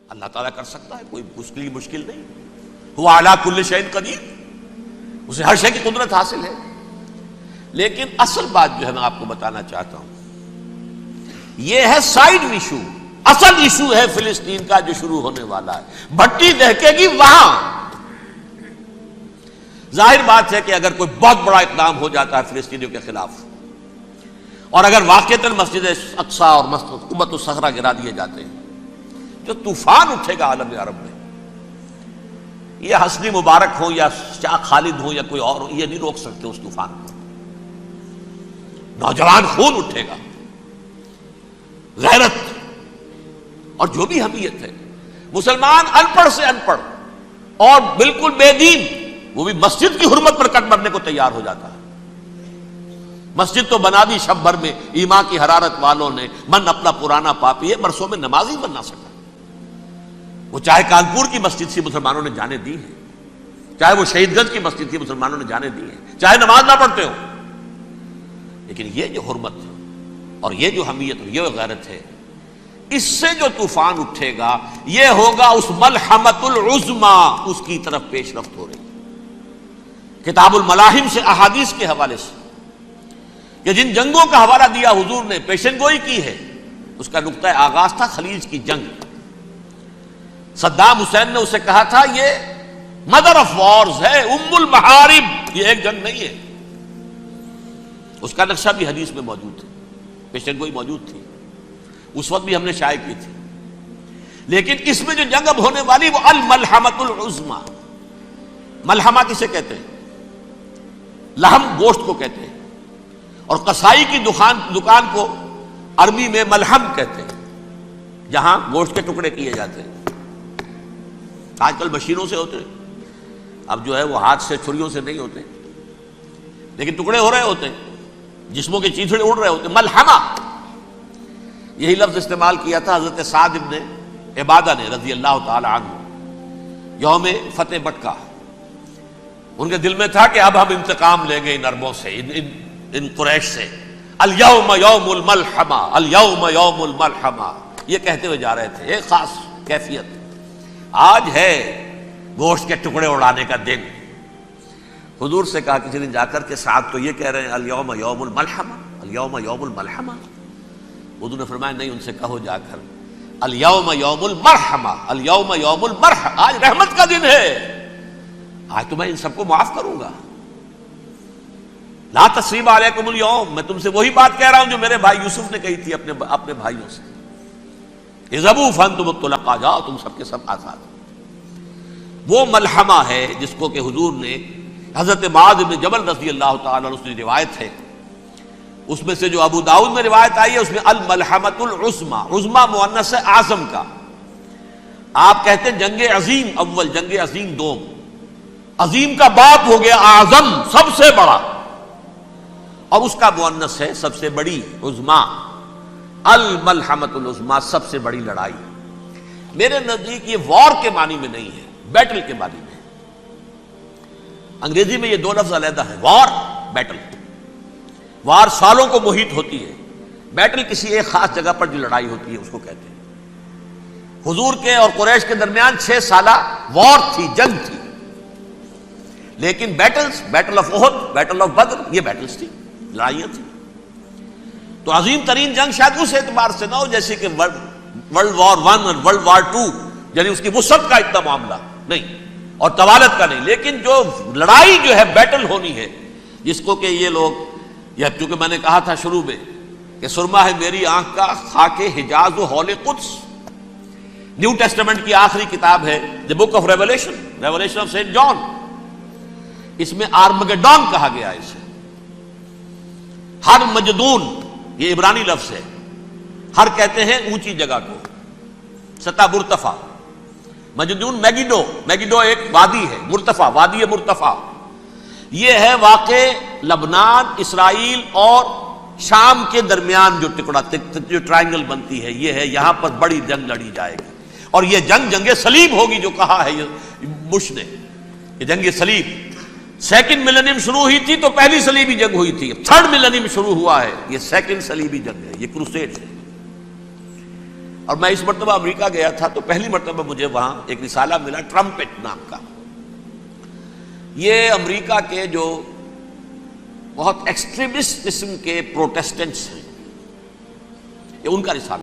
اللہ تعالیٰ کر سکتا ہے، کوئی مشکل نہیں. ہوا علی کل شیء قدیر، اسے ہر شے کی قدرت حاصل ہے. لیکن اصل بات جو ہے میں آپ کو بتانا چاہتا ہوں، یہ ہے سائیڈ ایشو. اصل ایشو ہے فلسطین کا جو شروع ہونے والا ہے. بھٹی دہکے گی وہاں. ظاہر بات ہے کہ اگر کوئی بہت بڑا اقدام ہو جاتا ہے فلسطینیوں کے خلاف، اور اگر واقعتاً مسجد اقصیٰ اور قبۃ الصخرہ گرا دیے جاتے ہیں، جو طوفان اٹھے گا عالم عرب میں، یہ حسنی مبارک ہو یا شاہ خالد ہو یا کوئی اور ہو، یہ نہیں روک سکتے اس طوفان کو. نوجوان خون اٹھے گا، غیرت اور جو بھی حمیت ہے. مسلمان ان پڑھ سے ان پڑھ اور بالکل بے دین، وہ بھی مسجد کی حرمت پر کٹ مرنے کو تیار ہو جاتا ہے. مسجد تو بنا دی شب بھر میں، ایمان کی حرارت والوں نے، من اپنا پرانا پاپی ہے، برسوں میں نماز ہی بن نہ سکا. وہ چاہے کانپور کی مسجد سے مسلمانوں نے جانے دی ہیں، چاہے وہ شہید گنج کی مسجد تھی مسلمانوں نے جانے دی ہیں، چاہے نماز نہ پڑھتے ہو. لیکن یہ جو حرمت اور یہ جو حمیت اور یہ غیرت ہے، اس سے جو طوفان اٹھے گا یہ ہوگا اس ملحمۃ العظمی، اس کی طرف پیش رفت ہو رہی. کتاب الملاحم سے احادیث کے حوالے سے کہ جن جنگوں کا حوالہ دیا حضور نے، پیشن گوئی کی ہے، اس کا نقطہ آغاز تھا خلیج کی جنگ. صدام حسین نے اسے کہا تھا یہ مدر آف وارز ہے، ام المحارب، یہ ایک جنگ نہیں ہے. اس کا نقشہ بھی حدیث میں موجود تھا، پیشن گوئی موجود تھی، اس وقت بھی ہم نے شائع کی تھی. لیکن اس میں جو جنگ اب ہونے والی وہ الملحمۃ العظمی. ملحمہ کسے کہتے ہیں؟ لحم گوشت کو کہتے ہیں، اور قصائی کی دکان کو عربی میں ملحم کہتے ہیں، جہاں گوشت کے ٹکڑے کیے جاتے ہیں. آج کل مشینوں سے ہوتے ہیں، اب جو ہے وہ ہاتھ سے چھریوں سے نہیں ہوتے، لیکن ٹکڑے ہو رہے ہوتے ہیں، جسموں کے چیتھڑے اڑ رہے ہوتے ہیں. ملحمہ، یہی لفظ استعمال کیا تھا حضرت سعد ابن عبادہ نے رضی اللہ تعالی عنہ یوم فتح مکہ. ان کے دل میں تھا کہ اب ہم انتقام لیں گے ان عربوں سے، ان قریش سے. الیوم یوم الملحمہ، الیوم یوم الملحمہ، یہ کہتے ہوئے جا رہے تھے. ایک خاص کیفیت، آج ہے گوشت کے ٹکڑے اڑانے کا دن. حضور سے کہا کسی نے جا کر کے سعد تو یہ کہہ رہے ہیں الیوم یوم الملحمہ، الیوم یوم الملحمہ. حضور نے فرمایا نہیں، ان سے کہو جا کر الیوم یوم المرحمہ، الیوم یوم المرحمہ، آج رحمت کا دن ہے، آج تو میں ان سب کو معاف کروں گا. لا تثریب علیکم اليوم، میں تم سے وہی بات کہہ رہا ہوں جو میرے بھائی یوسف نے کہی تھی اپنے بھائیوں سے. اذهبوا فانتم الطلقاء، جاؤ تم سب کے سب آزاد. وہ ملحمہ ہے جس کو کہ حضور نے حضرت معاذ بن جبل رضی اللہ تعالیٰ عنہ سے روایت ہے، اس میں سے جو ابو داؤد میں روایت آئی ہے اس میں الملحمۃ العظمی، عظمی مؤنث ہے اعظم کا. آپ کہتے ہیں جنگ عظیم اول، جنگ عظیم دوم. عظیم کا باپ ہو گیا اعظم، سب سے بڑا، اور اس کا مؤنث ہے سب سے بڑی، عظمی. الملحمۃ العظمی، سب سے بڑی لڑائی. میرے نزدیک یہ وار کے معنی میں نہیں ہے، بیٹل کے معنی میں. انگریزی میں یہ دو لفظ علیحدہ ہیں، وار، بیٹل. وار سالوں کو محیط ہوتی ہے، بیٹل کسی ایک خاص جگہ پر جو لڑائی ہوتی ہے اس کو کہتے ہیں. حضور کے اور قریش کے درمیان 6 سالہ وار تھی، جنگ تھی. لیکن battles, battle of Uhud, battle of Badr, یہ بیٹلز تھی، لڑائیاں تھیں. تو عظیم ترین جنگ شاید اس اعتبار سے نہ ہو جیسے کہ ورلڈ وار 1 اور ورلڈ وار 2، یعنی اس کی وسعت کا اتنا معاملہ نہیں اور طوالت کا نہیں. لیکن جو لڑائی جو ہے بیٹل ہونی ہے، جس کو کہ یہ لوگ، یا چونکہ میں نے کہا تھا شروع میں کہ سرما ہے میری آنکھ کا خاک حجاز و ہول قدس. نیو ٹیسٹمنٹ کی آخری کتاب ہے the book of revelation, revelation of saint John. اس میں آرمگڈون کہا گیا ہے اسے. ہر مجدون، یہ عبرانی لفظ ہے. ہر کہتے ہیں اونچی جگہ کو، سطح مرتفع. مجدون میگیڈو، میگیڈو ایک وادی ہے، مرتفع، وادی مرتفع. یہ ہے واقع لبنان، اسرائیل اور شام کے درمیان جو ٹکڑا، جو ٹرائنگل بنتی ہے، یہ ہے. یہاں پر بڑی جنگ لڑی جائے گی، اور یہ جنگ صلیب ہوگی جو کہا ہے بش نے، یہ جنگ صلیب. سیکنڈ ملینیم شروع ہوئی تھی تو پہلی صلیبی جنگ ہوئی تھی. 3rd ملینیم شروع ہوا ہے، یہ 2nd صلیبی جنگ ہے، یہ کروسیڈ ہے. اور میں اس مرتبہ امریکہ گیا تھا تو پہلی مرتبہ مجھے وہاں ایک رسالہ ملا ٹرمپٹ نام کا. یہ امریکہ کے جو بہت ایکسٹریمسٹ قسم کے پروٹیسٹنٹس ہیں، یہ ان کا رسالہ.